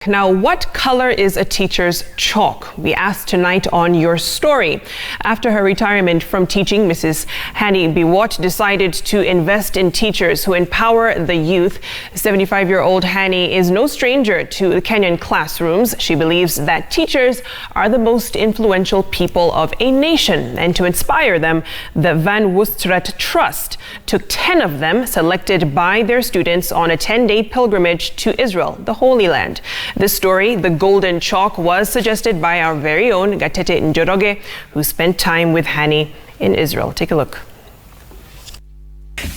Now, what color is a teacher's chalk? We asked tonight on Your Story. After her retirement from teaching, Mrs. Hannie Biwott decided to invest in teachers who empower the youth. 75-year-old Hannie is no stranger to Kenyan classrooms. She believes that teachers are the most influential people of a nation. And to inspire them, the Woustraat Trust took 10 of them, selected by their students, on a 10-day pilgrimage to Israel, the Holy Land. This story, the golden chalk, was suggested by our very own Gatete Njoroge, who spent time with Hannie in Israel. Take a look.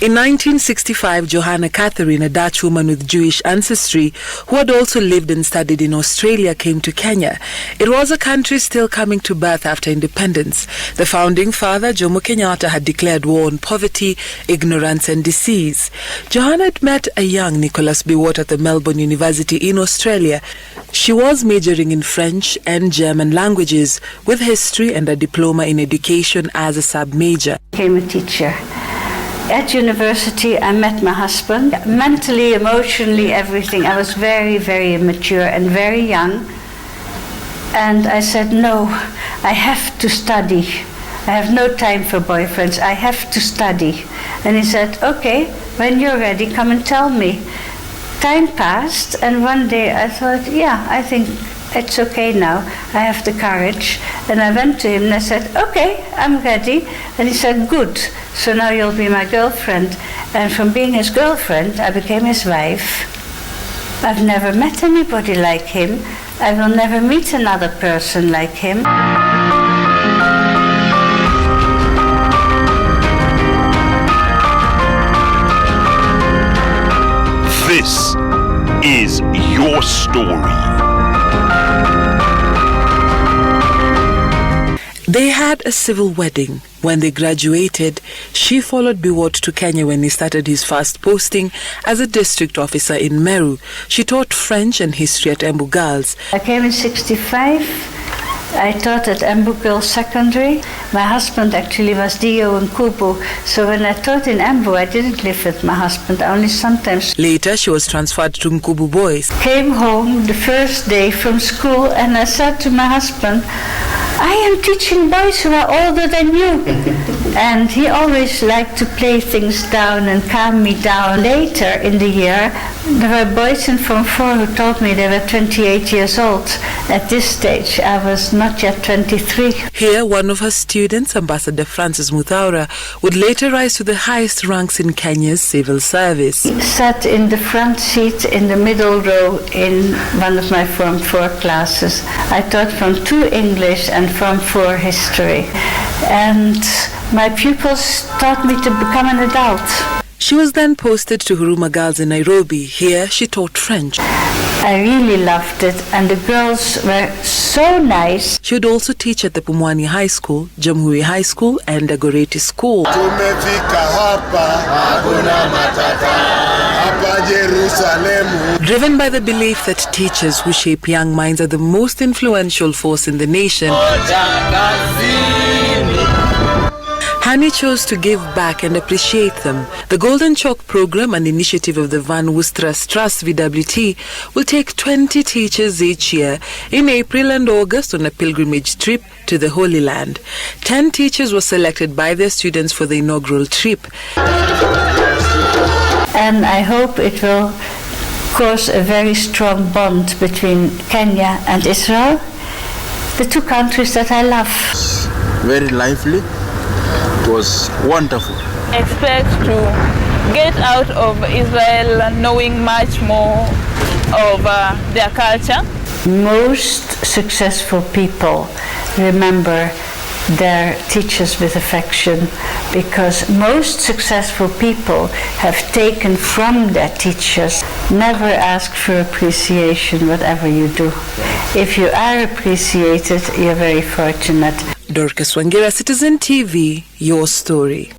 In 1965, Johanna Catherine, a Dutch woman with Jewish ancestry who had also lived and studied in Australia, came to Kenya. It was a country still coming to birth after independence. The founding father, Jomo Kenyatta, had declared war on poverty, ignorance and disease. Johanna had met a young Nicholas Biwott at the Melbourne University in Australia. She was majoring in French and German languages, with history and a diploma in education as a sub-major. I became a teacher. At university, I met my husband. Mentally, emotionally, everything. I was very, very immature and very young. And I said, no, I have to study. I have no time for boyfriends. I have to study. And he said, okay, when you're ready, come and tell me. Time passed, and one day I thought, yeah, I think it's okay now. I have the courage. And I went to him and I said, okay, I'm ready. And he said, good. So now you'll be my girlfriend. And from being his girlfriend, I became his wife. I've never met anybody like him. I will never meet another person like him. This is Your Story. They had a civil wedding. When they graduated, she followed Biwott to Kenya when he started his first posting as a district officer in Meru. She taught French and history at Embu Girls. I came in 65. I taught at Embu Girls Secondary. My husband actually was DO in Kubu, so when I taught in Embu, I didn't live with my husband, only sometimes. Later, she was transferred to Nkubu Boys. Came home the first day from school and I said to my husband, I am teaching boys who are older than you. And he always liked to play things down and calm me down. Later in the year, there were boys in Form 4 who told me they were 28 years old. At this stage, I was not yet 23. Here, one of her students, Ambassador Francis Muthaura, would later rise to the highest ranks in Kenya's civil service. He sat in the front seat in the middle row in one of my Form 4 classes. I taught Form 2 English and Form 4 history. And my pupils taught me to become an adult. She was then posted to Huruma Girls in Nairobi. Here, she taught French. I really loved it, and the girls were so nice. She would also teach at the Pumwani High School, Jamhuri High School, and Agoreti School. Driven by the belief that teachers who shape young minds are the most influential force in the nation, Hannie chose to give back and appreciate them. The Golden Chalk program, an initiative of the Woustraat Trust (VWT), will take 20 teachers each year in April and August on a pilgrimage trip to the Holy Land. 10 teachers were selected by their students for the inaugural trip. And I hope it will cause a very strong bond between Kenya and Israel, the two countries that I love. Very lively. It was wonderful. Expect to get out of Israel knowing much more of their culture. Most successful people remember their teachers with affection, because most successful people have taken from their teachers. Never ask for appreciation, whatever you do. If you are appreciated, you're very fortunate. Dorcas Wangira, Citizen TV, Your Story.